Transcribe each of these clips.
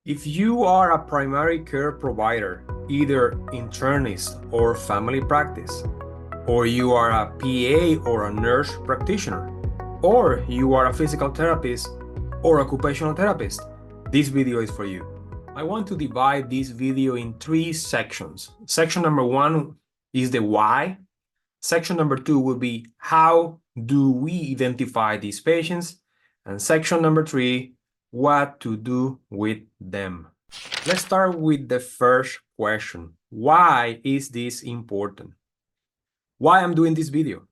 If you are a primary care provider, either internist or family practice, or you are a PA or a nurse practitioner, or you are a physical therapist or occupational therapist, this video is for you. I want to divide this video in 3 sections. Section number 1 is the why. Section number 2 will be how do we identify these patients? And section number 3, what to do with them. Let's start with the first question. Why is this important? Why I'm doing this video?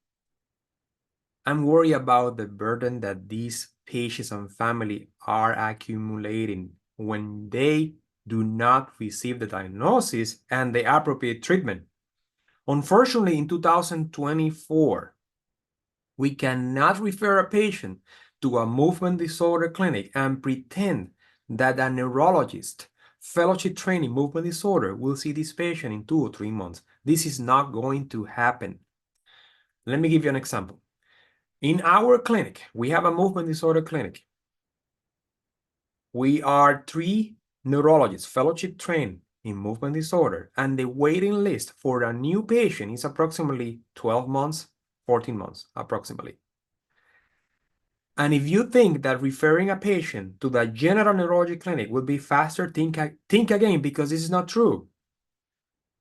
I'm worried about the burden that these patients and family are accumulating when they do not receive the diagnosis and the appropriate treatment. Unfortunately, in 2024, we cannot refer a patient to a movement disorder clinic and pretend that a neurologist, fellowship training movement disorder will see this patient in 2 or 3 months. This is not going to happen. Let me give you an example. In our clinic, we have a movement disorder clinic. We are 3 neurologists, fellowship trained in movement disorder, and the waiting list for a new patient is approximately 12 months, 14 months, approximately. And if you think that referring a patient to the general neurology clinic will be faster, think again, because this is not true.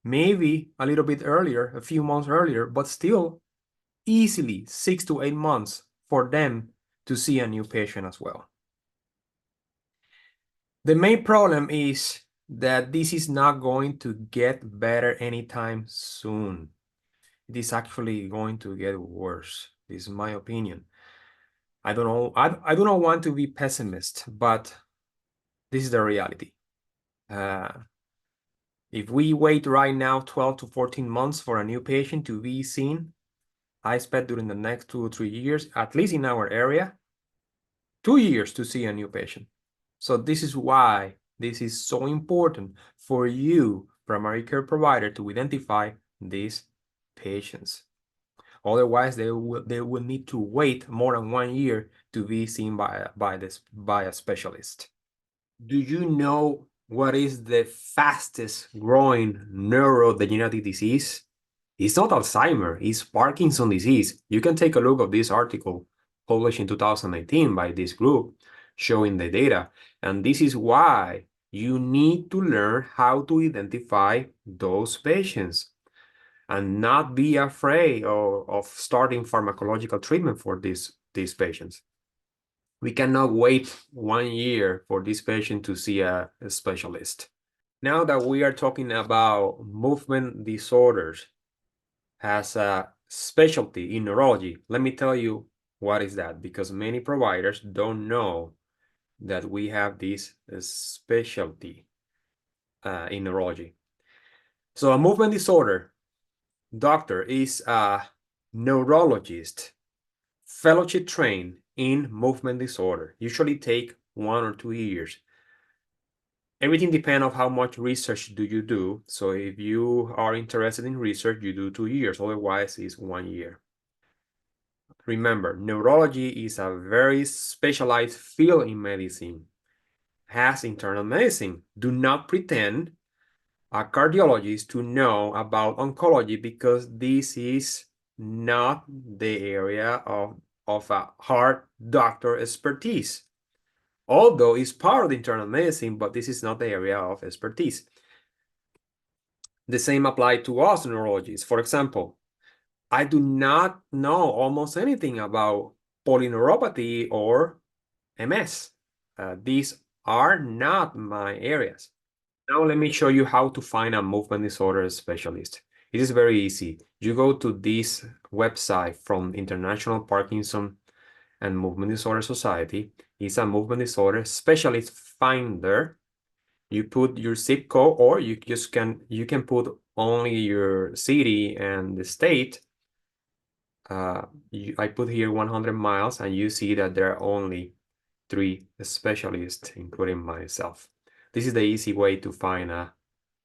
Maybe a little bit earlier, a few months earlier, but still easily 6 to 8 months for them to see a new patient as well. The main problem is that this is not going to get better anytime soon. It is actually going to get worse. This is my opinion. I don't know. I do not want to be pessimist, but this is the reality. If we wait right now 12 to 14 months for a new patient to be seen, I expect during the next 2 or 3 years, at least in our area, 2 years to see a new patient. So this is why this is so important for you, primary care provider, to identify these patients. Otherwise, they will need to wait more than 1 year to be seen by a specialist. Do you know what is the fastest growing neurodegenerative disease? It's not Alzheimer, it's Parkinson's disease. You can take a look at this article published in 2019 by this group showing the data. And this is why you need to learn how to identify those patients and not be afraid of starting pharmacological treatment for these patients. We cannot wait 1 year for this patient to see a specialist. Now that we are talking about movement disorders as a specialty in neurology, let me tell you what is that, because many providers don't know that we have this specialty in neurology. So a movement disorder doctor is a neurologist, fellowship trained in movement disorder, usually take 1 or 2 years. Everything depends on how much research do you do. So if you are interested in research, you do 2 years, otherwise it's 1 year. Remember, neurology is a very specialized field in medicine, has internal medicine. Do not pretend a cardiologist to know about oncology, because this is not the area of a heart doctor expertise. Although it's part of the internal medicine, but this is not the area of expertise. The same applies to us neurologists. For example, I do not know almost anything about polyneuropathy or MS. These are not my areas. Now let me show you how to find a movement disorder specialist. It is very easy. You go to this website from International Parkinson and Movement Disorder Society. It's a movement disorder specialist finder. You put your zip code, or you can put only your city and the state. I put here 100 miles, and you see that there are only 3 specialists, including myself. This is the easy way to find a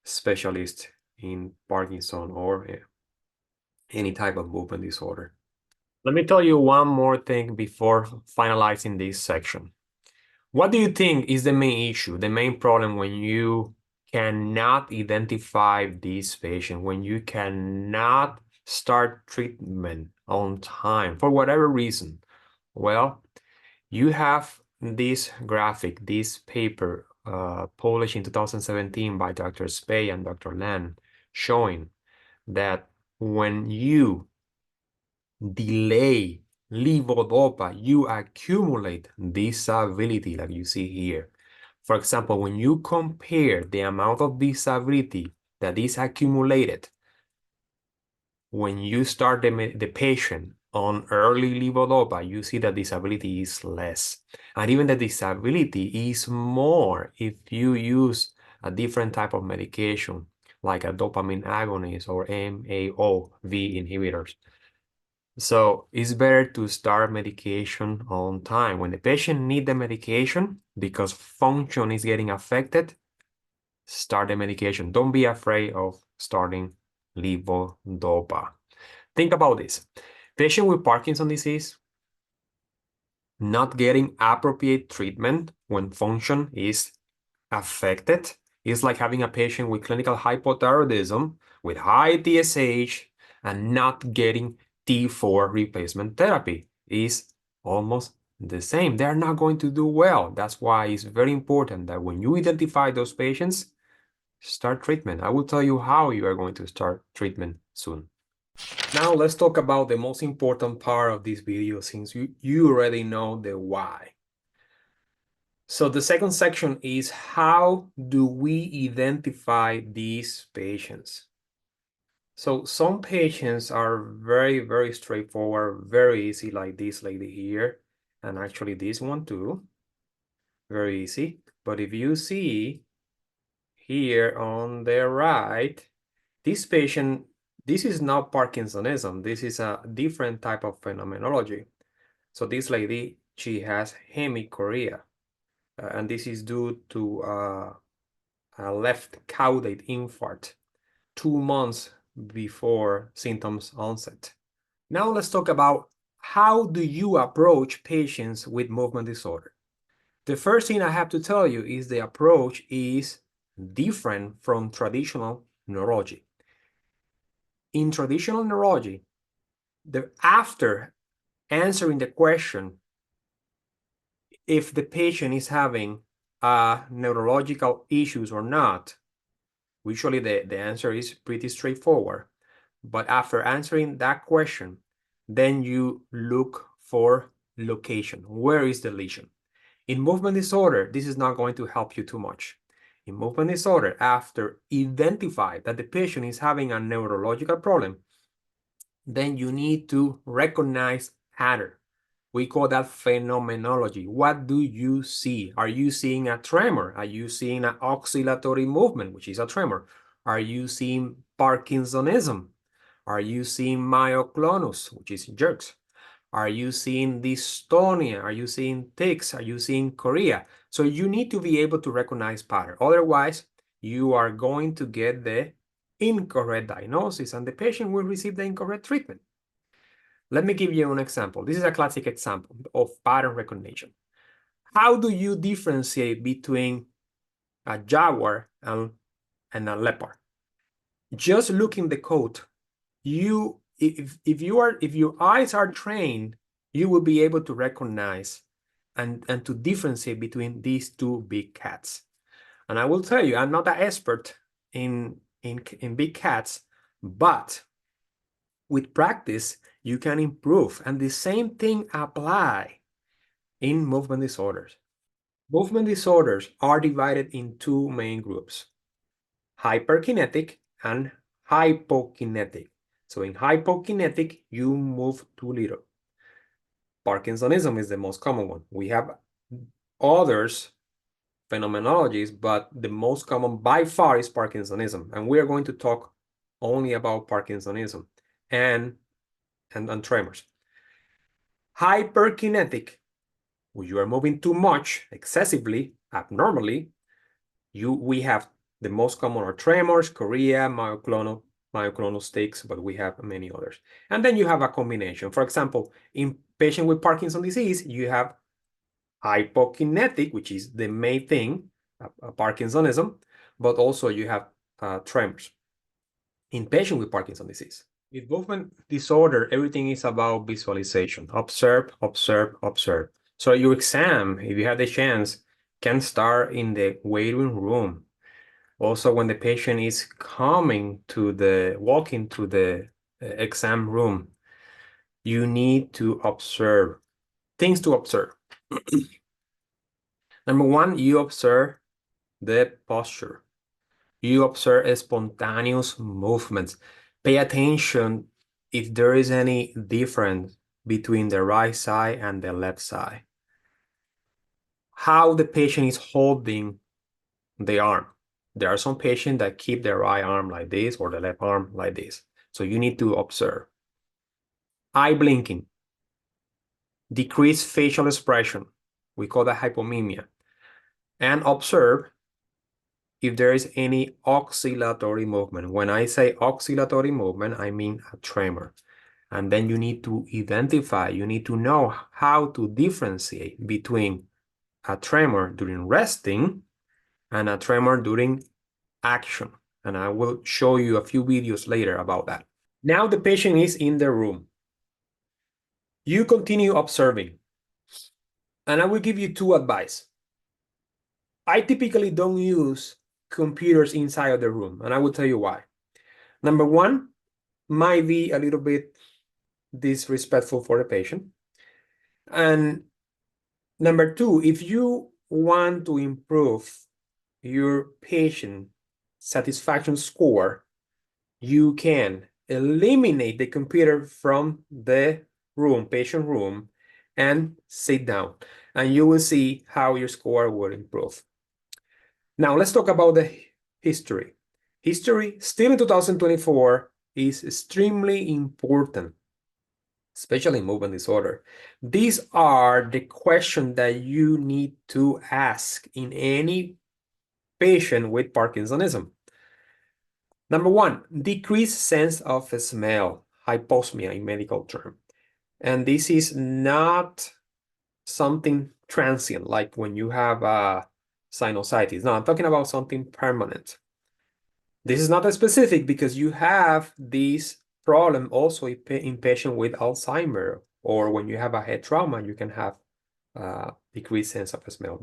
specialist in Parkinson or any type of movement disorder. Let me tell you one more thing before finalizing this section. What do you think is the main issue, the main problem when you cannot identify this patient, when you cannot start treatment on time for whatever reason? Well, you have this graphic, this paper published in 2017 by Dr. Spey and Dr. Lan, showing that when you delay levodopa, you accumulate disability like you see here. For example, when you compare the amount of disability that is accumulated when you start the patient on early levodopa, you see that disability is less. And even the disability is more if you use a different type of medication, like a dopamine agonist or MAO-V inhibitors. So it's better to start medication on time. When the patient needs the medication because function is getting affected, start the medication. Don't be afraid of starting levodopa. Think about this. Patient with Parkinson's disease not getting appropriate treatment when function is affected is like having a patient with clinical hypothyroidism with high TSH and not getting T4 replacement therapy is almost the same. They're not going to do well. That's why it's very important that when you identify those patients, start treatment. I will tell you how you are going to start treatment soon. Now let's talk about the most important part of this video since you already know the why. So the second section is how do we identify these patients? So some patients are very, very straightforward, very easy, like this lady here, and actually this one too, very easy. But if you see here on the right, this patient, this is not Parkinsonism. This is a different type of phenomenology. So this lady, she has hemichorea, and this is due to a left caudate infarct 2 months before symptoms onset. Now let's talk about how do you approach patients with movement disorder. The first thing I have to tell you is the approach is different from traditional neurology. In traditional neurology, after answering the question if the patient is having neurological issues or not, usually the answer is pretty straightforward. But after answering that question, then you look for location. Where is the lesion? In movement disorder, this is not going to help you too much. In movement disorder, after identify that the patient is having a neurological problem, then you need to recognize pattern. We call that phenomenology. What do you see? Are you seeing a tremor? Are you seeing an oscillatory movement, which is a tremor? Are you seeing Parkinsonism? Are you seeing myoclonus, which is jerks? Are you seeing dystonia? Are you seeing tics? Are you seeing chorea? So you need to be able to recognize pattern. Otherwise, you are going to get the incorrect diagnosis and the patient will receive the incorrect treatment. Let me give you an example. This is a classic example of pattern recognition. How do you differentiate between a jaguar and a leopard? Just looking the coat, if your eyes are trained, you will be able to recognize and to differentiate between these two big cats. And I will tell you, I'm not an expert in big cats, but with practice, you can improve. And the same thing apply in movement disorders. Movement disorders are divided in two main groups, hyperkinetic and hypokinetic. So in hypokinetic, you move too little. Parkinsonism is the most common one. We have others phenomenologies, but the most common by far is Parkinsonism. And we are going to talk only about Parkinsonism and tremors. Hyperkinetic, when you are moving too much, excessively, abnormally, we have the most common are tremors, chorea, myoclonus tics, but we have many others. And then you have a combination. For example, in patient with Parkinson's disease, you have hypokinetic, which is the main thing, Parkinsonism, but also you have tremors in patients with Parkinson's disease. With movement disorder, everything is about visualization. Observe, observe, observe. So your exam, if you have the chance, can start in the waiting room. Also, when the patient is walking to the exam room, you need to observe things to observe. Number one, you observe the posture. You observe spontaneous movements. Pay attention if there is any difference between the right side and the left side. How the patient is holding the arm. There are some patients that keep their right arm like this or the left arm like this. So you need to observe. Eye blinking. Decreased facial expression. We call that hypomimia. And observe if there is any oscillatory movement. When I say oscillatory movement, I mean a tremor. And then you need to identify, you need to know how to differentiate between a tremor during resting and a tremor during action. And I will show you a few videos later about that. Now the patient is in the room. You continue observing. And I will give you two advice. I typically don't use computers inside of the room, and I will tell you why. Number one, might be a little bit disrespectful for the patient. And number two, if you want to improve your patient satisfaction score, you can eliminate the computer from the room, patient room, and sit down. And you will see how your score will improve. Now, let's talk about the history. History, still in 2024, is extremely important, especially in movement disorder. These are the questions that you need to ask in any patient with Parkinsonism. Number one, decreased sense of smell, hyposmia in medical term. And this is not something transient, like when you have sinusitis. No, I'm talking about something permanent. This is not specific because you have this problem also in patients with Alzheimer, or when you have a head trauma, you can have decreased sense of smell.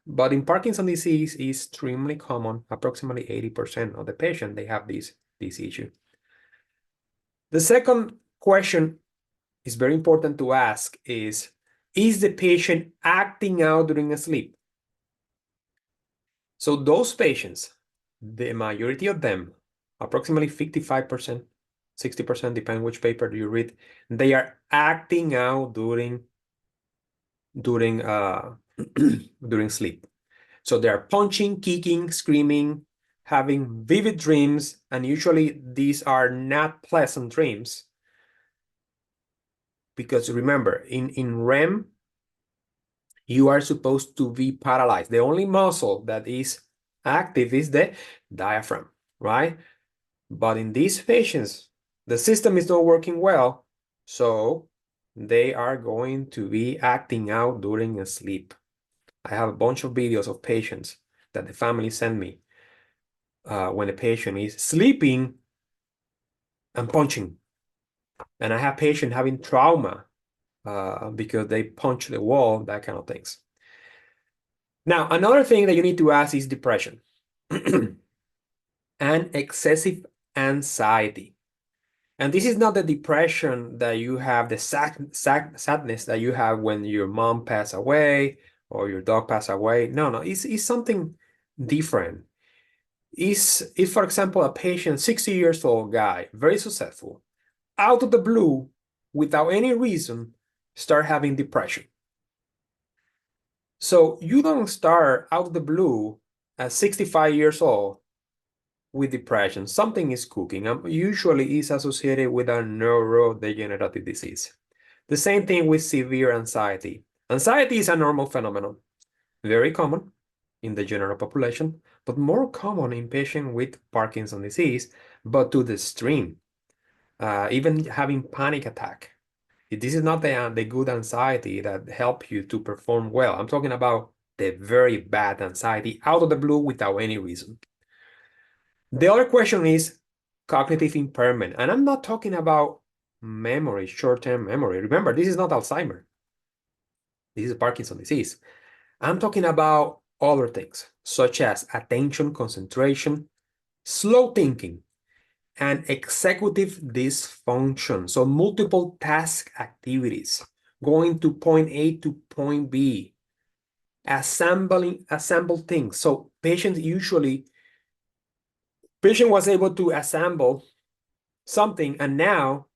But in Parkinson's disease is extremely common. Approximately 80% of the patient, they have this issue. The second question is very important to ask is the patient acting out during sleep? So those patients, the majority of them, approximately 55%, 60%, depending which paper you read, they are acting out during during sleep. So they are punching, kicking, screaming, having vivid dreams, and usually these are not pleasant dreams. Because remember, in REM, you are supposed to be paralyzed. The only muscle that is active is the diaphragm, right? But in these patients, the system is not working well, so they are going to be acting out during sleep. I have a bunch of videos of patients that the family sent me when the patient is sleeping and punching. And I have patients having trauma because they punch the wall, that kind of things. Now, another thing that you need to ask is depression and excessive anxiety. And this is not the depression that you have, the sadness that you have when your mom passed away or your dog passed away. No, it's something different. If, for example, a patient, 60 years old guy, very successful, out of the blue, without any reason, start having depression. So you don't start out of the blue at 65 years old with depression. Something is cooking. Usually is associated with a neurodegenerative disease. The same thing with severe anxiety. Anxiety is a normal phenomenon, very common in the general population, but more common in patients with Parkinson's disease, but to the extreme. Even having panic attack This is not the good anxiety that help you to perform well. I'm talking about the very bad anxiety out of the blue without any reason. The other question is cognitive impairment. And I'm not talking about memory, short-term memory. Remember, this is not Alzheimer. This is Parkinson's disease. I'm talking about other things, such as attention, concentration, slow thinking, and executive dysfunction. So multiple task activities, going to point A to point B, assemble things. So patient was able to assemble something and now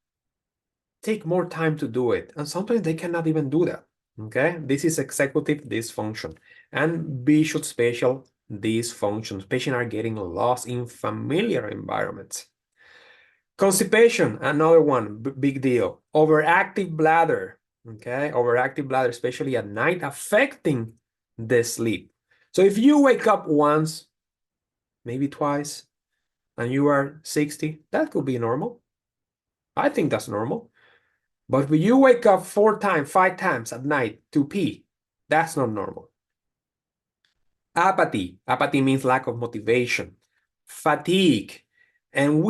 take more time to do it. And sometimes they cannot even do that. Okay, this is executive dysfunction and visual spatial dysfunctions. Patients are getting lost in familiar environments. Constipation, another one, big deal. Overactive bladder, okay? Overactive bladder, especially at night, affecting the sleep. So if you wake up once, maybe twice, and you are 60, that could be normal. I think that's normal. But when you wake up 4 times, 5 times at night to pee, that's not normal. Apathy. Apathy means lack of motivation. Fatigue. And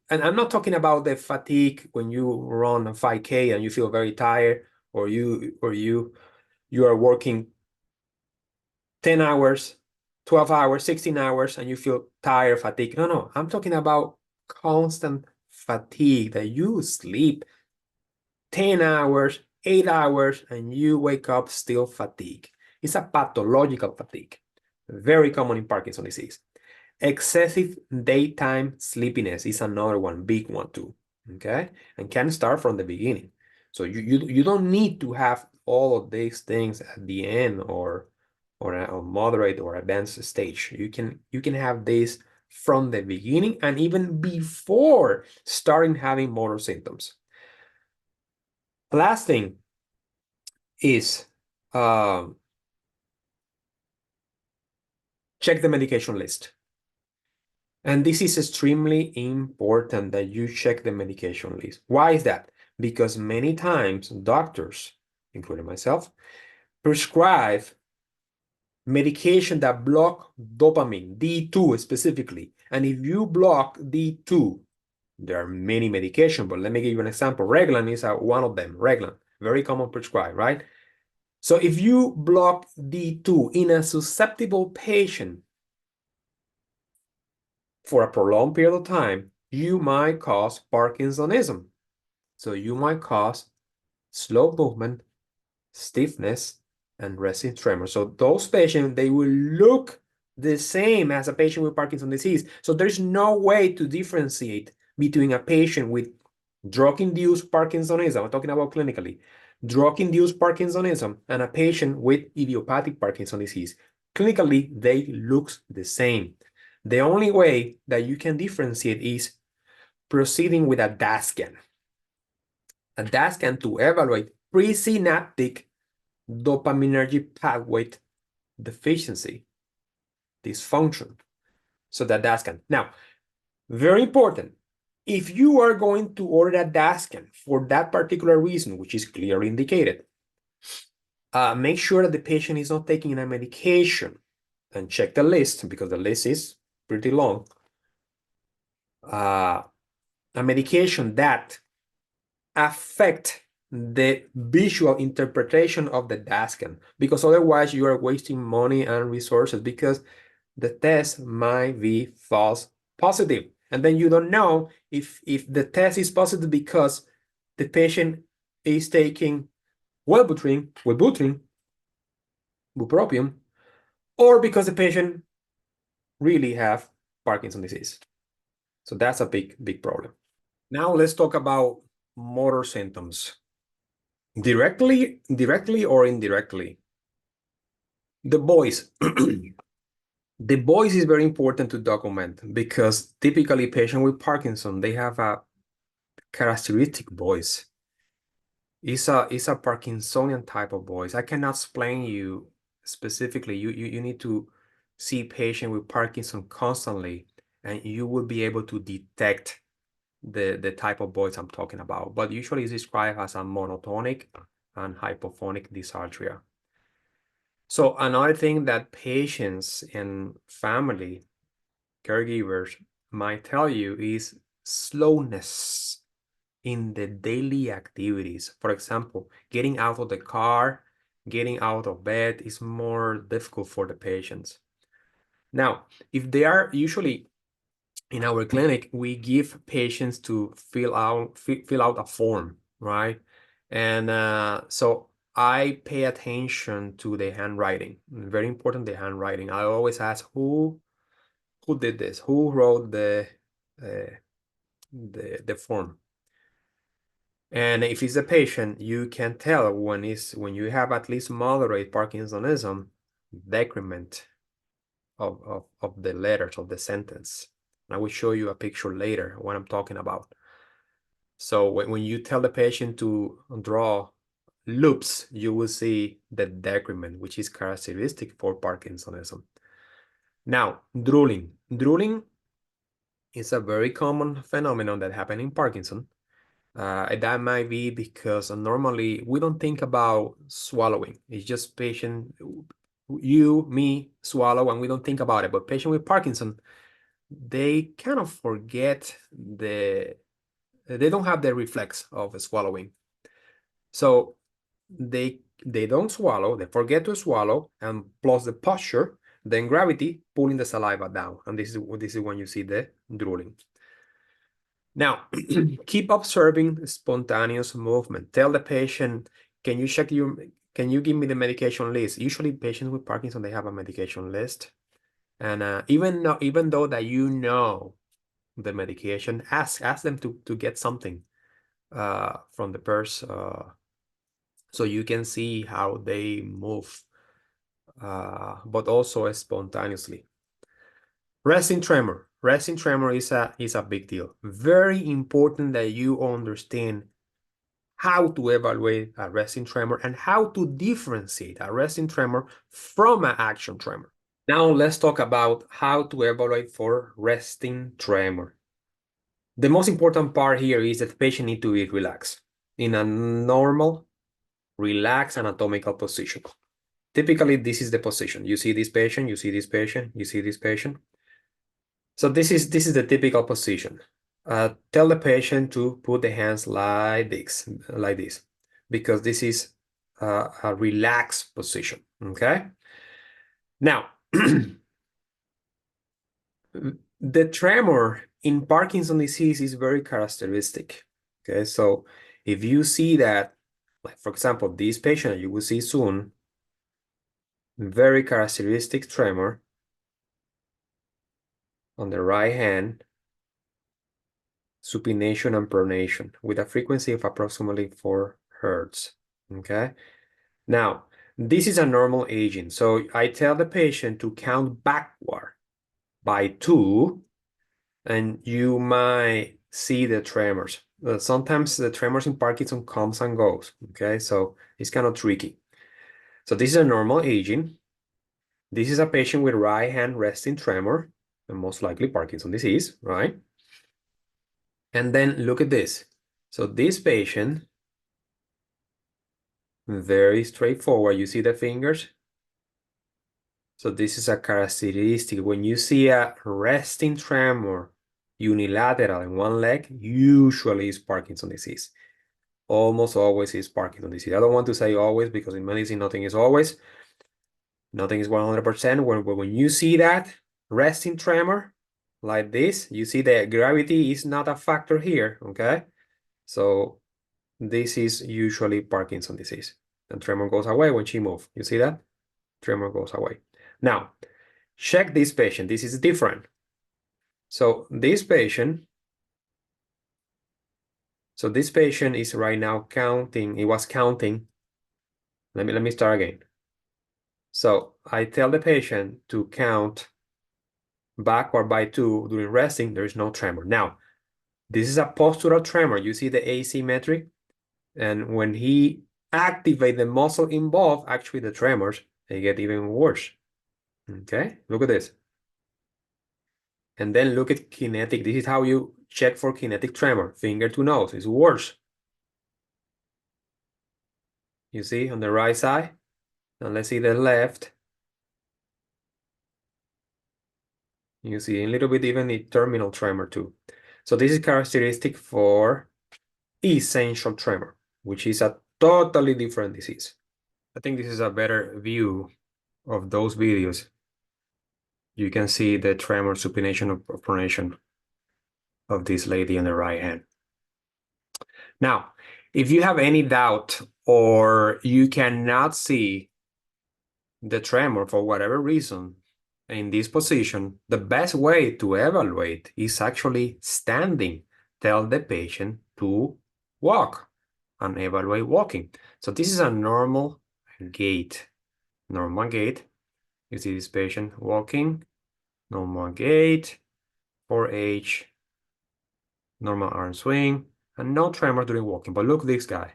I'm not talking about the fatigue when you run a 5K and you feel very tired, or you are working 10 hours, 12 hours, 16 hours, and you feel tired, fatigue. No, I'm talking about constant fatigue, that you sleep 10 hours, 8 hours, and you wake up still fatigued. It's a pathological fatigue, very common in Parkinson's disease. Excessive daytime sleepiness is another one, big one too, okay? And can start from the beginning. So you don't need to have all of these things at the end or a moderate or advanced stage. You can have this from the beginning and even before starting having motor symptoms. The last thing is check the medication list. And this is extremely important that you check the medication list. Why is that? Because many times doctors, including myself, prescribe medication that block dopamine, D2 specifically. And if you block D2, there are many medications, but let me give you an example. Reglan is one of them. Reglan, very common prescribed, right? So if you block D2 in a susceptible patient for a prolonged period of time, you might cause Parkinsonism. So you might cause slow movement, stiffness, and resting tremor. So those patients, they will look the same as a patient with Parkinson's disease. So there's no way to differentiate between a patient with drug-induced Parkinsonism, I'm talking about clinically, drug-induced Parkinsonism, and a patient with idiopathic Parkinson's disease. Clinically, they look the same. The only way that you can differentiate is proceeding with a DAS scan. A DAS scan to evaluate presynaptic dopaminergic pathway deficiency, dysfunction. So that DAS scan. Now, very important. If you are going to order a DAS scan for that particular reason, which is clearly indicated, make sure that the patient is not taking a medication, and check the list because the list is pretty long. A medication that affect the visual interpretation of the DAS scan, because otherwise you are wasting money and resources because the test might be false positive. And then you don't know if the test is positive because the patient is taking Wellbutrin, bupropion, or because the patient really have Parkinson's disease. So that's a big problem. Now let's talk about motor symptoms. Directly or indirectly. The voice. The voice is very important to document because typically patients with Parkinson, they have a characteristic voice. It's a Parkinsonian type of voice. I cannot explain you specifically. You need to see patient with Parkinson constantly, and you will be able to detect the type of voice I'm talking about, but usually it's described as a monotonic and hypophonic dysarthria. So another thing that patients and family caregivers might tell you is slowness in the daily activities. For example, getting out of the car, getting out of bed is more difficult for the patients. Now, if they are usually in our clinic, we give patients to fill out a form, right? And so I pay attention to the handwriting. Very important, the handwriting. I always ask who did this, who wrote uh, the form. And if it's a patient, you can tell when you have at least moderate Parkinsonism, decrement of the letters of the sentence. I will show you a picture later what I'm talking about. So when you tell the patient to draw loops, you will see the decrement, which is characteristic for Parkinsonism. Now, drooling. Drooling is a very common phenomenon that happens in Parkinson. That might be because normally we don't think about swallowing. It's just patient, you, me, swallow, and we don't think about it. But patient with Parkinson, they kind of forget they don't have the reflex of swallowing. So they don't swallow, they forget to swallow, and plus the posture, then gravity pulling the saliva down. And this is when you see the drooling. Now, keep observing spontaneous movement. Tell the patient, can you give me the medication list? Usually patients with Parkinson, they have a medication list. And even though that you know the medication, ask them to get something from the purse so you can see how they move, but also spontaneously. Resting tremor. Resting tremor is a big deal. Very important that you understand how to evaluate a resting tremor and how to differentiate a resting tremor from an action tremor. Now let's talk about how to evaluate for resting tremor. The most important part here is that the patient needs to be relaxed in a normal, relaxed anatomical position. Typically, this is the position. You see this patient, you see this patient, you see this patient. So this is the typical position. Tell the patient to put the hands like this, because this is a relaxed position, okay? Now, the tremor in Parkinson's disease is very characteristic, okay? So if you see that, like for example, this patient you will see soon, very characteristic tremor on the right hand, supination and pronation with a frequency of approximately 4 Hertz, okay? Now, this is a normal aging. So I tell the patient to count backward by 2, and you might see the tremors. Sometimes the tremors in Parkinson comes and goes, okay? So it's kind of tricky. So this is a normal aging. This is a patient with right hand resting tremor, and most likely Parkinson's disease, right? And then look at this. So this patient, very straightforward. You see the fingers? So this is a characteristic. When you see a resting tremor unilateral in one leg, usually it's Parkinson's disease. Almost always is Parkinson's disease. I don't want to say always because in medicine nothing is always. Nothing is 100%. When you see that resting tremor like this, you see that gravity is not a factor here, okay? So this is usually Parkinson's disease. And tremor goes away when she moves. You see that? Tremor goes away. Now, check this patient. This is different. So this patient is right now counting. It was counting. Let me start again. So I tell the patient to count backward by 2 during resting. There is no tremor. Now, this is a postural tremor. You see the asymmetric? And when he activates the muscle involved, actually the tremors, they get even worse. Okay, look at this. And then look at kinetic. This is how you check for kinetic tremor. Finger to nose. It's worse. You see on the right side? Now let's see the left. You see a little bit even the terminal tremor too. So this is characteristic for essential tremor, which is a totally different disease. I think this is a better view of those videos. You can see the tremor supination of pronation of this lady on the right hand. Now, if you have any doubt or you cannot see the tremor for whatever reason in this position, the best way to evaluate is actually standing. Tell the patient to walk and evaluate walking. So this is a normal gait. Normal gait. You see this patient walking, normal gait, 4H, normal arm swing, and no tremor during walking. But look this guy.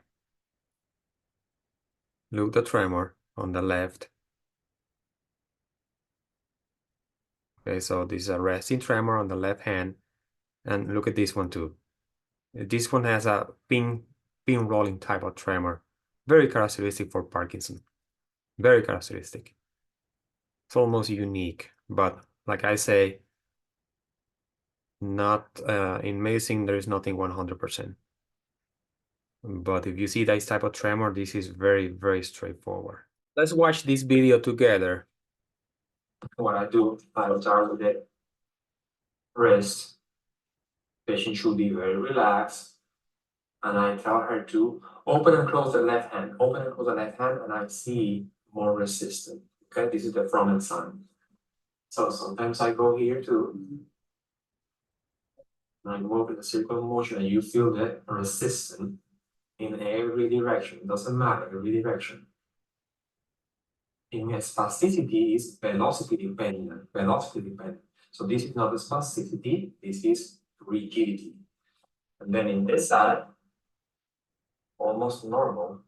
Look the tremor on the left. Okay, so this is a resting tremor on the left hand. And look at this one too. This one has a pin rolling type of tremor. Very characteristic for Parkinson. Very characteristic. It's almost unique, but like I say, not in medicine, there is nothing 100%. But if you see this type of tremor, this is very, very straightforward. Let's watch this video together. What I do, I start with the wrist. Patient should be very relaxed. And I tell her to open and close the left hand. Open and close the left hand, and I see more resistance. Okay, this is the Froment sign. So sometimes I go here too. And I go up in a circular motion, and you feel the resistance in every direction. It doesn't matter, every direction. In spasticity is velocity dependent. Velocity dependent. So this is not a spasticity, this is rigidity. And then in this side, almost normal.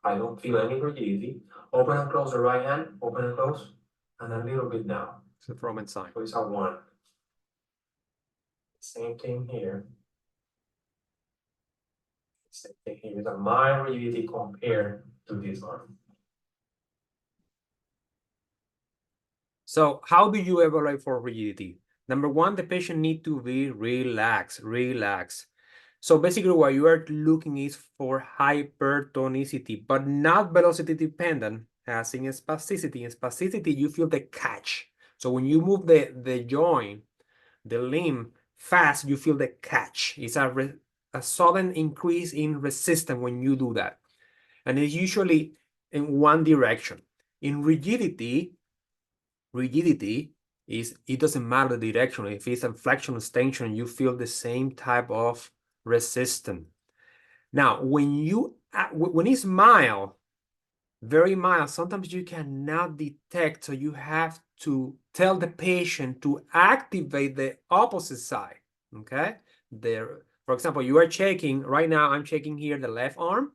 I don't feel any rigidity. Open and close the right hand, open and close, and a little bit down. It's the Froment sign. So it's a 1. Same thing here. Same thing here with a mild rigidity compared to this one. So how do you evaluate for rigidity? Number one, the patient needs to be relaxed. So basically what you are looking is for hypertonicity, but not velocity dependent, as in spasticity. In spasticity, you feel the catch. So when you move the joint, the limb fast, you feel the catch. It's a sudden increase in resistance when you do that. And it's usually in one direction. In rigidity is, it doesn't matter the direction. If it's a flexion extension, you feel the same type of resistance. Now, when it's mild, very mild, sometimes you cannot detect, so you have to tell the patient to activate the opposite side, okay? For example, you are checking, right now I'm checking here the left arm.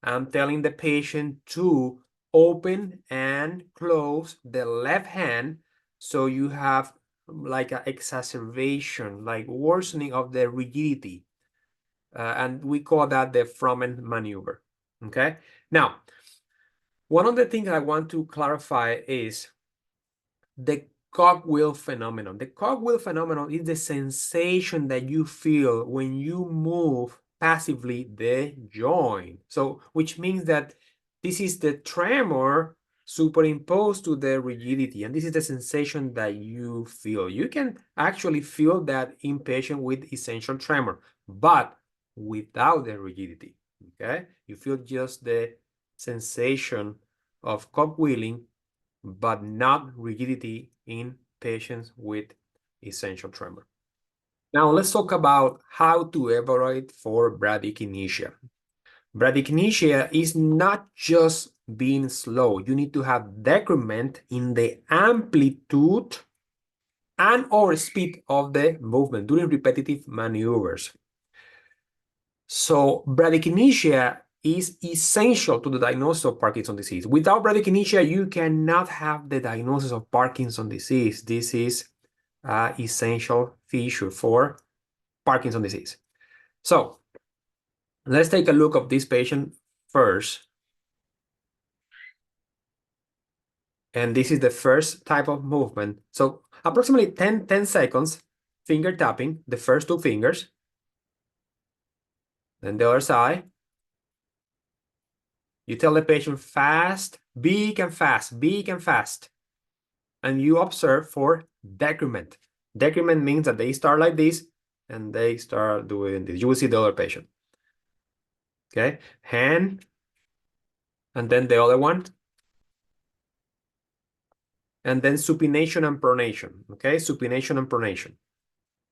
I'm telling the patient to open and close the left hand, so you have like an exacerbation, like worsening of the rigidity. And we call that the Froment maneuver, okay? Now, one of the things I want to clarify is the cogwheel phenomenon. The cogwheel phenomenon is the sensation that you feel when you move passively the joint. So, which means that this is the tremor superimposed to the rigidity, and this is the sensation that you feel. You can actually feel that in patient with essential tremor, but without the rigidity, okay? You feel just the sensation of cogwheeling, but not rigidity in patients with essential tremor. Now let's talk about how to evaluate for bradykinesia. Bradykinesia is not just being slow. You need to have decrement in the amplitude and or speed of the movement during repetitive maneuvers. So bradykinesia is essential to the diagnosis of Parkinson's disease. Without bradykinesia, you cannot have the diagnosis of Parkinson's disease. This is essential feature for Parkinson's disease. So let's take a look at this patient first. And this is the first type of movement. So approximately 10 seconds, finger tapping, the first two fingers. Then the other side. You tell the patient fast, big and fast, big and fast. And you observe for decrement. Decrement means that they start like this and they start doing this. You will see the other patient. Okay, hand, and then the other one. And then supination and pronation. Okay, supination and pronation.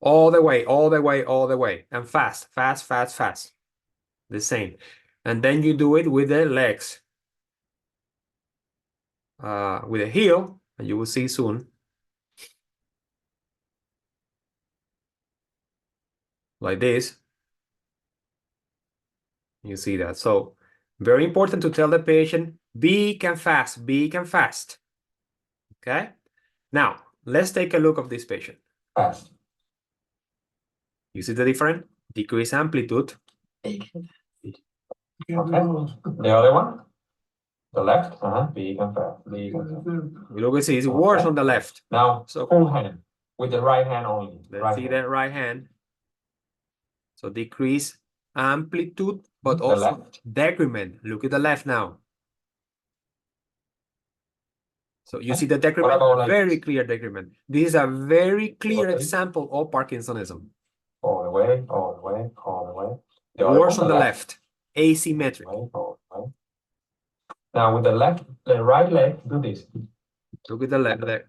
All the way, all the way, all the way. And fast, fast, fast, fast. The same. And then you do it with the legs. With the heel, and you will see soon. Like this. You see that. So very important to tell the patient, big and fast, big and fast. Okay? Now, let's take a look of this patient. Fast. You see the difference? Decrease amplitude. Okay. The other one? The left? Big and fast, big and fast. You look and see, it's worse on the left. Now, so full hand. With the right hand only. Let's see that right hand. So decrease amplitude, but also decrement. Look at the left now. So you see the decrement, very clear decrement. This is a very clear example of Parkinsonism. All the way, all the way, all the way. Worse on the left, asymmetric. Now with the right leg, do this. Look at the left leg.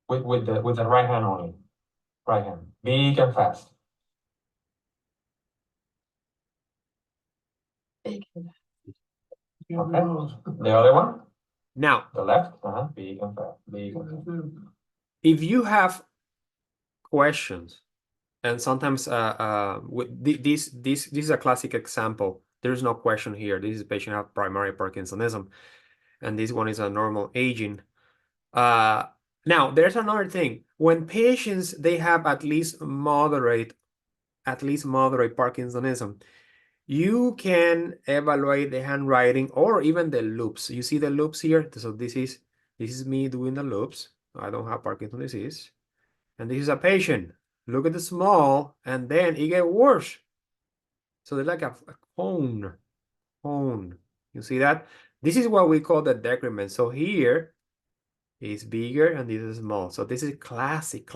With the right hand only. Right hand, big and fast. Okay. The other one? Now, the left, big and fast, big and fast. If you have questions, and sometimes this is a classic example. There is no question here. This is a patient have primary Parkinsonism, and this one is a normal aging. Now, there's another thing. When patients, they have at least moderate Parkinsonism, you can evaluate the handwriting or even the loops. You see the loops here? So this is me doing the loops. I don't have Parkinson's disease. And this is a patient. Look at the small, and then it gets worse. So they're like a cone. You see that? This is what we call the decrement. So here is bigger and this is small. So this is classic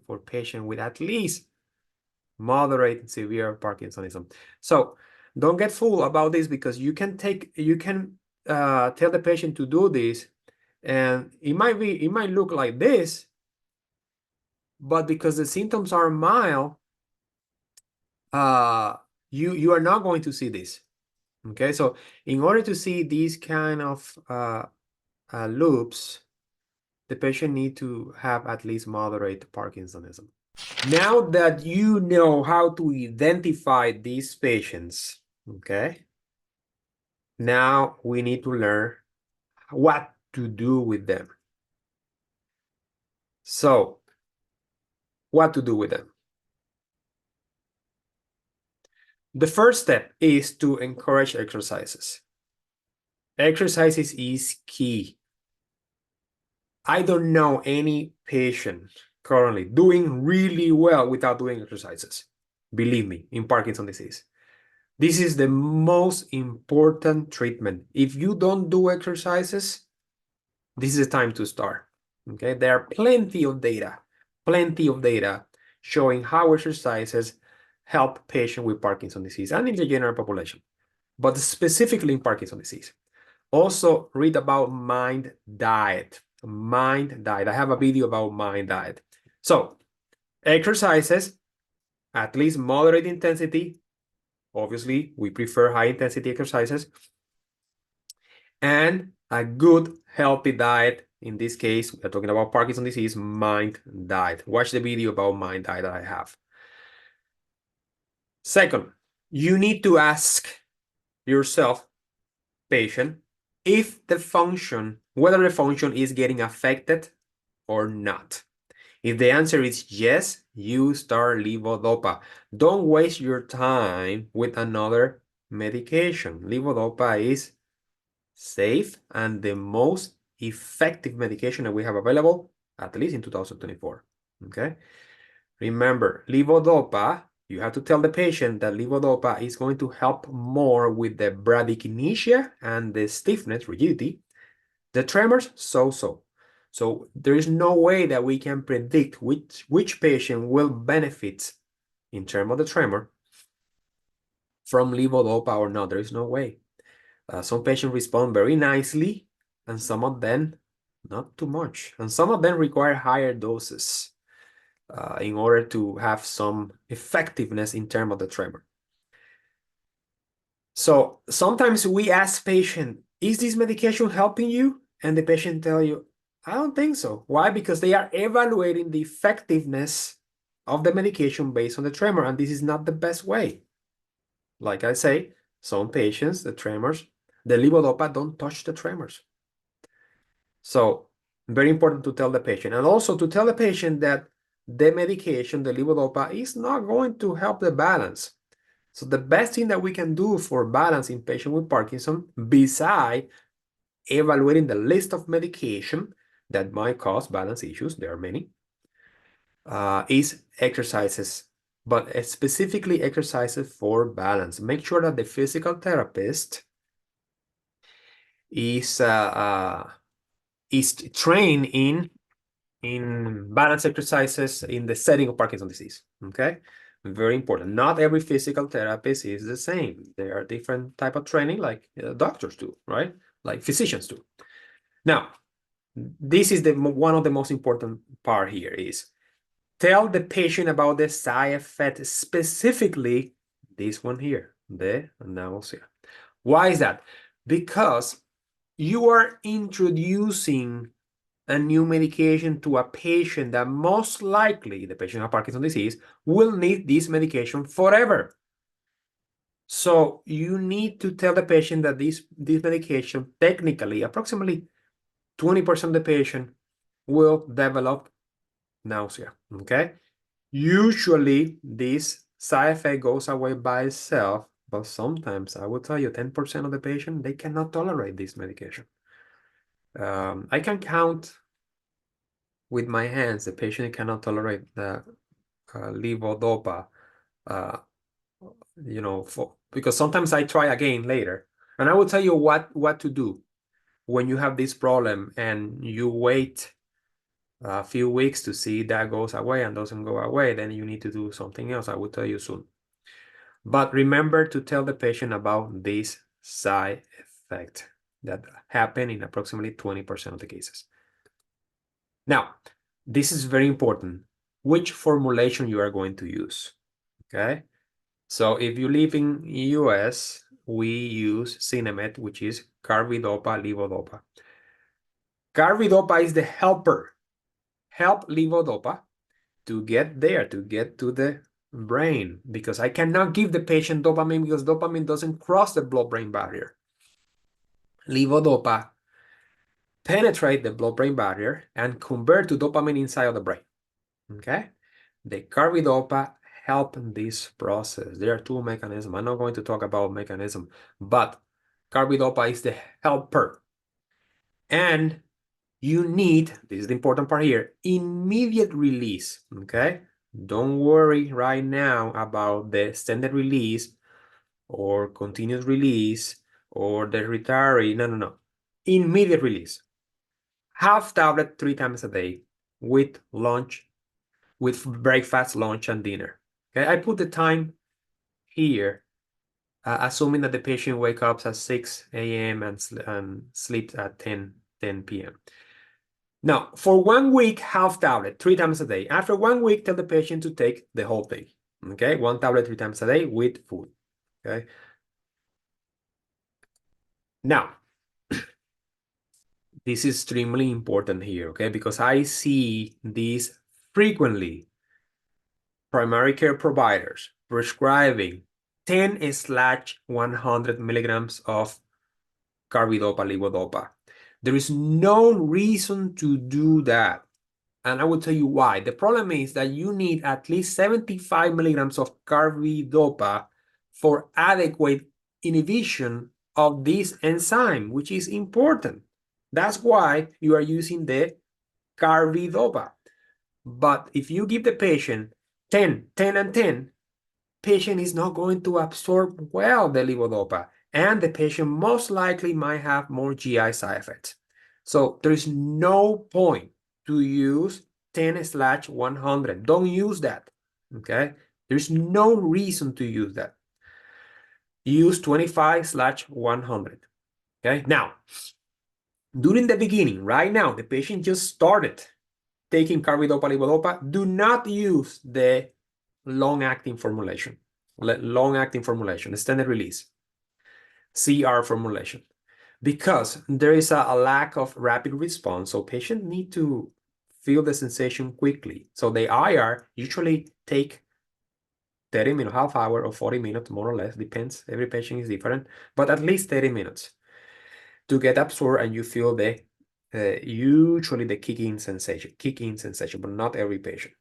for patient with at least moderate severe Parkinsonism. So don't get fooled about this, because you can tell the patient to do this, and it might look like this, but because the symptoms are mild, you are not going to see this. Okay, so in order to see these kind of loops, the patient need to have at least moderate Parkinsonism. Now that you know how to identify these patients, okay, now we need to learn what to do with them. So, what to do with them? The first step is to encourage exercises. Exercises is key. I don't know any patient currently doing really well without doing exercises. Believe me, in Parkinson's disease. This is the most important treatment. If you don't do exercises, this is the time to start. Okay, there are plenty of data showing how exercises help patients with Parkinson's disease and in the general population, but specifically in Parkinson's disease. Also, read about mind diet. I have a video about mind diet. So, exercises, at least moderate intensity. Obviously, we prefer high intensity exercises. And a good, healthy diet. In this case, we're talking about Parkinson's disease, mind diet. Watch the video about mind diet that I have. Second, you need to ask yourself, patient, if the function, whether the function is getting affected or not? If the answer is yes, you start levodopa. Don't waste your time with another medication. Levodopa is safe and the most effective medication that we have available, at least in 2024. Okay? Remember, levodopa, you have to tell the patient that levodopa is going to help more with the bradykinesia and the stiffness, rigidity. The tremors, so-so. So there is no way that we can predict which patient will benefit in terms of the tremor from levodopa or not. There is no way. Some patients respond very nicely, and some of them not too much. And some of them require higher doses in order to have some effectiveness in terms of the tremor. So sometimes we ask patient, is this medication helping you? And the patient tell you, I don't think so. Why? Because they are evaluating the effectiveness of the medication based on the tremor, and this is not the best way. Like I say, some patients, the tremors, the levodopa don't touch the tremors. So very important to tell the patient, and also to tell the patient that the medication, the levodopa, is not going to help the balance. So the best thing that we can do for balance in patients with Parkinson, besides evaluating the list of medication that might cause balance issues, there are many, is exercises, but specifically exercises for balance. Make sure that the physical therapist is trained in balance exercises in the setting of Parkinson's disease, okay? Very important. Not every physical therapist is the same. There are different type of training like doctors do, right? Like physicians do. Now, this is one of the most important part here is tell the patient about the side effect, specifically this one here, the nausea. Why is that? Because you are introducing a new medication to a patient that most likely, the patient of Parkinson's disease, will need this medication forever. So you need to tell the patient that this medication, technically, approximately 20% of the patient will develop nausea, okay? Usually, this side effect goes away by itself, but sometimes, I will tell you, 10% of the patient, they cannot tolerate this medication. I can count with my hands the patient cannot tolerate the levodopa, because sometimes I try again later. And I will tell you what to do when you have this problem and you wait a few weeks to see that goes away and doesn't go away, then you need to do something else. I will tell you soon. But remember to tell the patient about this side effect that happen in approximately 20% of the cases. Now, this is very important, which formulation you are going to use, okay? So if you live in US, we use Cinemet, which is carbidopa levodopa. Carbidopa is the help levodopa to get there, to get to the brain, because I cannot give the patient dopamine because dopamine doesn't cross the blood-brain barrier. Levodopa penetrate the blood-brain barrier and convert to dopamine inside of the brain, okay? The carbidopa help in this process. There are two mechanisms. I'm not going to talk about mechanism, but carbidopa is the helper. And you need, this is the important part here, immediate release, okay? Don't worry right now about the extended release or continuous release or the retiree. No. Immediate release. Half tablet 3 times a day with lunch, with breakfast, lunch, and dinner. Okay, I put the time here, assuming that the patient wakes up at 6 a.m. and sleeps at 10 p.m. Now, for 1 week, half tablet, 3 times a day. After 1 week, tell the patient to take the whole thing. Okay, 1 tablet 3 times a day with food. Okay. Now, this is extremely important here, okay, because I see this frequently. Primary care providers prescribing 10/100 milligrams of carbidopa levodopa. There is no reason to do that. And I will tell you why. The problem is that you need at least 75 milligrams of carbidopa for adequate inhibition of this enzyme, which is important. That's why you are using the carbidopa. But if you give the patient 10, 10, and 10, patient is not going to absorb well the levodopa, and the patient most likely might have more GI side effects. So there is no point to use 10/100. Don't use that, okay? There's no reason to use that. Use 25/100, okay? Now, during the beginning, right now, the patient just started taking carbidopa, levodopa. Do not use the long-acting formulation, extended release, CR formulation, because there is a lack of rapid response. So patients need to feel the sensation quickly. So the IR usually take 30 minutes, half hour or 40 minutes, more or less, depends. Every patient is different, but at least 30 minutes to get absorbed and you feel the usually the kick-in sensation, but not every patient.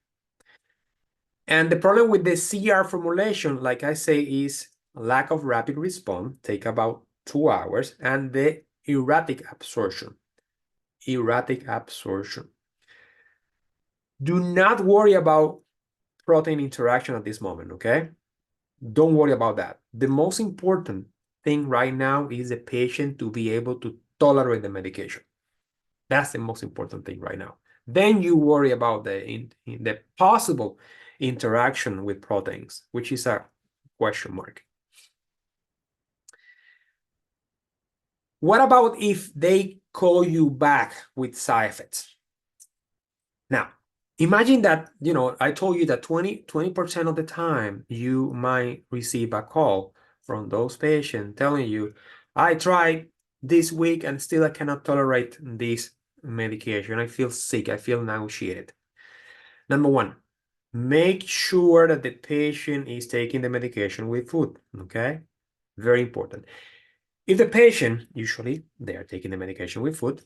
And the problem with the CR formulation, like I say, is lack of rapid response, take about 2 hours, and the erratic absorption. Do not worry about protein interaction at this moment, okay? Don't worry about that. The most important thing right now is the patient to be able to tolerate the medication. That's the most important thing right now. Then you worry about the possible interaction with proteins, which is a question mark. What about if they call you back with side effects? Now, imagine that, I told you that 20% of the time you might receive a call from those patients telling you, I tried this week and still I cannot tolerate this medication. I feel sick. I feel nauseated. Number one, make sure that the patient is taking the medication with food, okay? Very important. If the patient, usually they are taking the medication with food,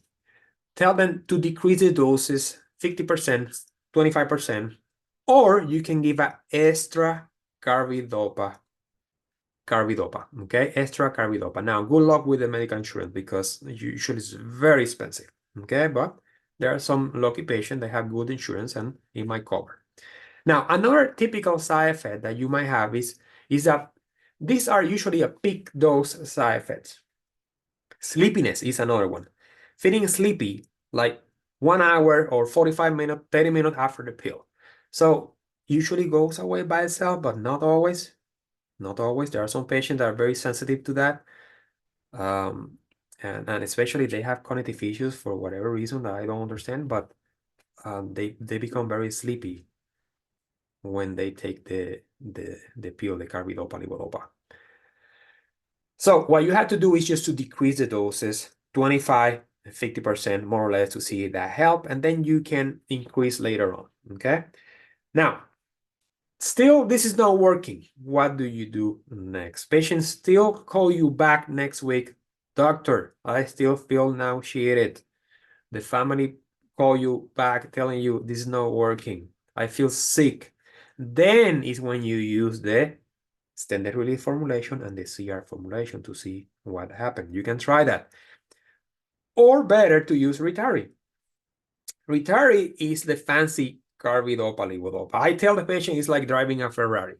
tell them to decrease the doses 50%, 25%, or you can give an extra carbidopa, okay? Extra carbidopa. Now, good luck with the medical insurance because usually it's very expensive, okay? But there are some lucky patients that have good insurance and it might cover. Now, another typical side effect that you might have is that these are usually a peak dose side effects. Sleepiness is another one. Feeling sleepy like 1 hour or 45 minutes, 30 minutes after the pill. So usually goes away by itself, but not always. Not always. There are some patients that are very sensitive to that. And especially they have cognitive issues for whatever reason that I don't understand, but they become very sleepy when they take the pill, the carbidopa, levodopa. So what you have to do is just to decrease the doses, 25, 50% more or less, to see that help, and then you can increase later on, okay? Now, still this is not working. What do you do next? Patients still call you back next week. Doctor, I still feel nauseated. The family call you back telling you this is not working. I feel sick. Then is when you use the extended release formulation and the CR formulation to see what happened. You can try that. Or better to use Ritari. Ritari is the fancy carbidopa levodopa. I tell the patient it's like driving a Ferrari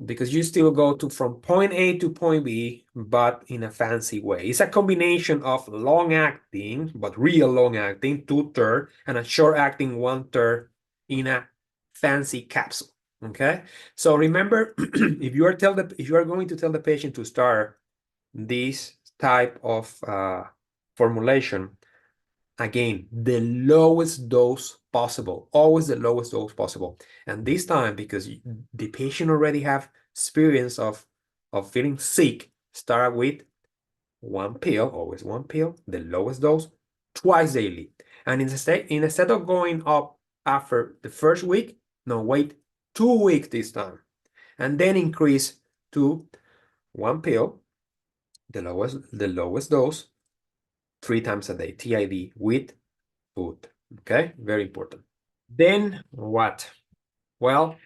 because you still go from point A to point B, but in a fancy way. It's a combination of long-acting, but real long-acting, 2/3, and a short-acting 1/3 in a fancy capsule. Okay, so remember, if you are going to tell the patient to start this type of formulation, again, the lowest dose possible, always the lowest dose possible. And this time, because the patient already have experience of feeling sick, start with 1 pill, always 1 pill, the lowest dose, twice daily. And instead of going up after the first week, no, wait 2 weeks this time, and then increase to 1 pill, the lowest dose, 3 times a day, TID with food. Okay, very important. Then what? Well,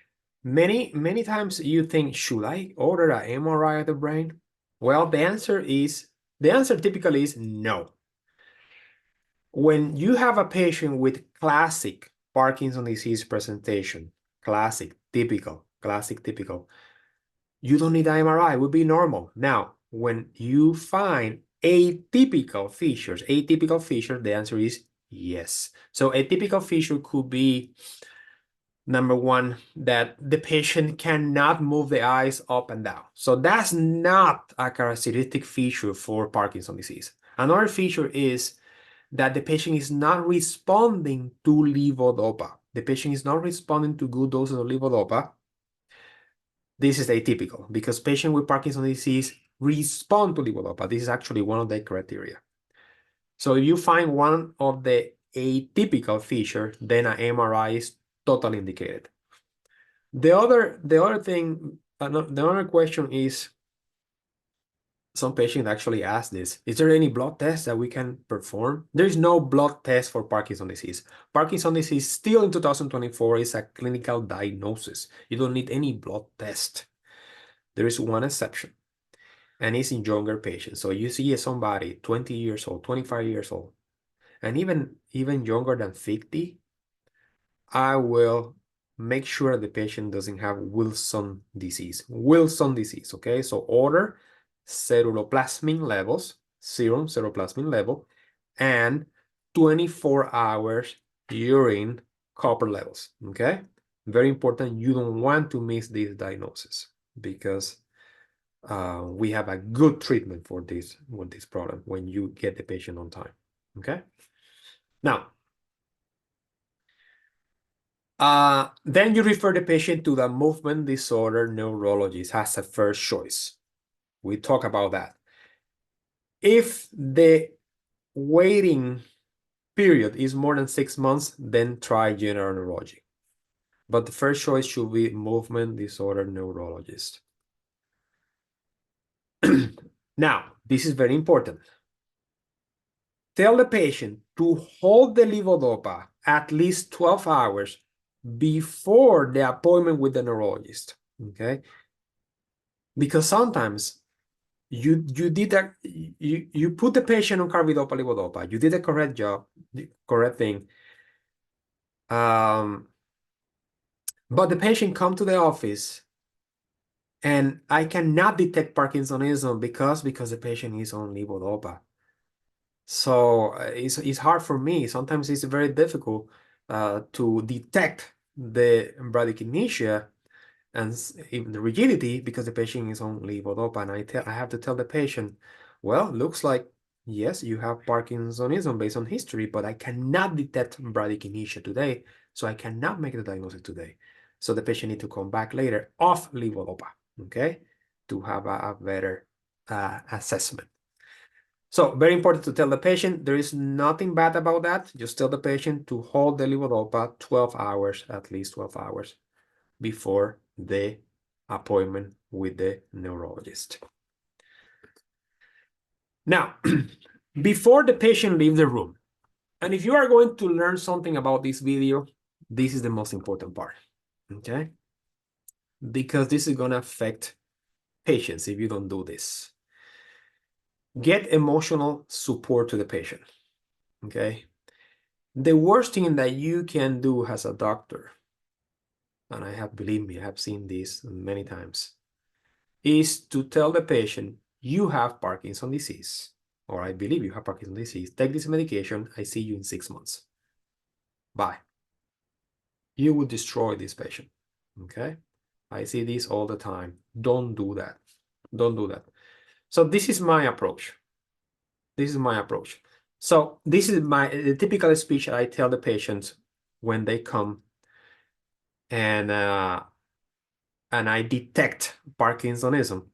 many times you think, should I order an MRI of the brain? Well, the answer typically is no. When you have a patient with classic Parkinson disease presentation, classic, typical, you don't need an MRI, it would be normal. Now, when you find atypical features, the answer is yes. So atypical feature could be, number one, that the patient cannot move the eyes up and down. So that's not a characteristic feature for Parkinson's disease. Another feature is that the patient is not responding to levodopa. The patient is not responding to good doses of levodopa. This is atypical because patients with Parkinson's disease respond to levodopa. This is actually one of the criteria. So if you find one of the atypical feature, then an MRI is totally indicated. The other thing, the other question is, some patients actually ask this, is there any blood test that we can perform? There is no blood test for Parkinson's disease. Parkinson's disease still in 2024 is a clinical diagnosis. You don't need any blood test. There is one exception, and it's in younger patients. So you see somebody 20 years old, 25 years old, and even younger than 50, I will make sure the patient doesn't have Wilson disease. Wilson disease, okay? So order ceruloplasmin levels, serum ceruloplasmin level, and 24 hours urine copper levels, okay? Very important. You don't want to miss this diagnosis because we have a good treatment for this problem when you get the patient on time, okay? Now, then you refer the patient to the movement disorder neurologist as a first choice. We talk about that. If the waiting period is more than 6 months, then try general neurology. But the first choice should be movement disorder neurologist. Now, this is very important. Tell the patient to hold the levodopa at least 12 hours before the appointment with the neurologist, okay? Because sometimes you did that, you put the patient on carbidopa levodopa, you did the correct job, the correct thing, but the patient come to the office and I cannot detect Parkinsonism because the patient is on levodopa. So it's hard for me. Sometimes it's very difficult to detect the bradykinesia and even the rigidity because the patient is on levodopa. And I have to tell the patient, well, looks like, yes, you have Parkinsonism based on history, but I cannot detect bradykinesia today, so I cannot make the diagnosis today. So the patient need to come back later off levodopa, okay, to have a better assessment. So very important to tell the patient, there is nothing bad about that. Just tell the patient to hold the levodopa 12 hours, at least 12 hours before the appointment with the neurologist. Now, before the patient leaves the room, and if you are going to learn something about this video, this is the most important part, okay? Because this is gonna affect patients if you don't do this. Get emotional support to the patient, okay? The worst thing that you can do as a doctor, and believe me, I have seen this many times, is to tell the patient, you have Parkinson's disease, or I believe you have Parkinson's disease. Take this medication. I see you in 6 months. Bye. You would destroy this patient, okay? I see this all the time. Don't do that. Don't do that. So this is my approach. This is my approach. So this is the typical speech I tell the patients when they come and I detect Parkinsonism,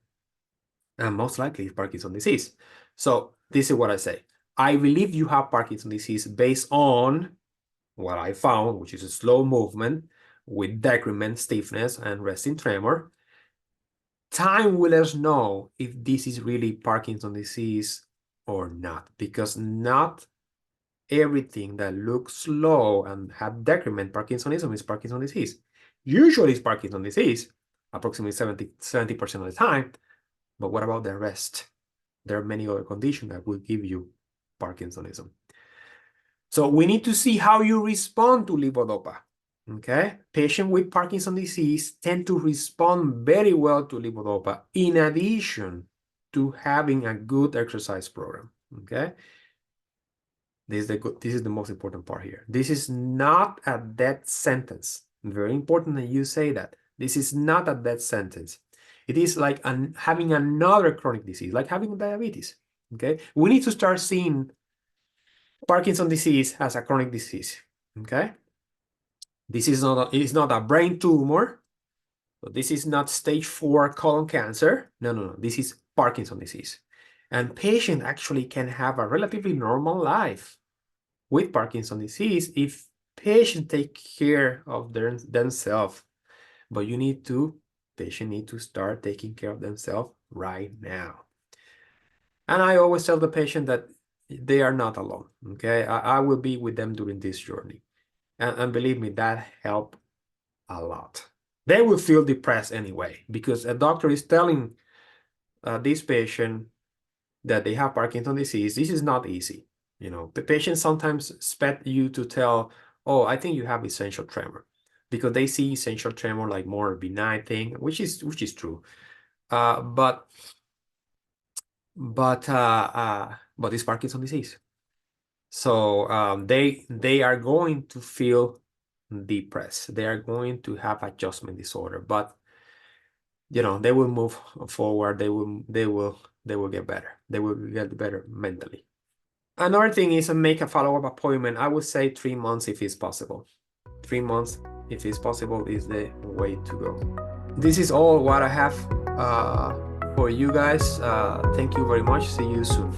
and most likely it's Parkinson's disease. So this is what I say. I believe you have Parkinson's disease based on what I found, which is a slow movement with decrement, stiffness, and resting tremor. Time will let us know if this is really Parkinson's disease or not, because not everything that looks slow and have decrement, Parkinsonism is Parkinson's disease. Usually it's Parkinson's disease, approximately 70% of the time. But what about the rest? There are many other conditions that will give you Parkinsonism. So we need to see how you respond to levodopa. Okay, patients with Parkinson's disease tend to respond very well to levodopa in addition to having a good exercise program. Okay, this is the most important part here. This is not a death sentence. Very important that you say that. This is not a death sentence. It is like having another chronic disease, like having diabetes. Okay, we need to start seeing Parkinson's disease as a chronic disease. Okay, this is not a brain tumor. So this is not stage 4 colon cancer. No. This is Parkinson's disease. And patient actually can have a relatively normal life with Parkinson's disease if patient take care of themselves. But patient need to start taking care of themselves right now. And I always tell the patient that they are not alone. Okay, I will be with them during this journey. And believe me, that helped a lot. They will feel depressed anyway, because a doctor is telling this patient that they have Parkinson's disease. This is not easy. You know, the patient sometimes expect you to tell, oh, I think you have essential tremor, because they see essential tremor like more benign thing, which is true. But it's Parkinson's disease. So they are going to feel depressed. They are going to have adjustment disorder, but you know, they will move forward. They will get better. They will get better mentally. Another thing is to make a follow-up appointment. I would say 3 months if it's possible. 3 months if it's possible is the way to go. This is all what I have for you guys. Thank you very much. See you soon.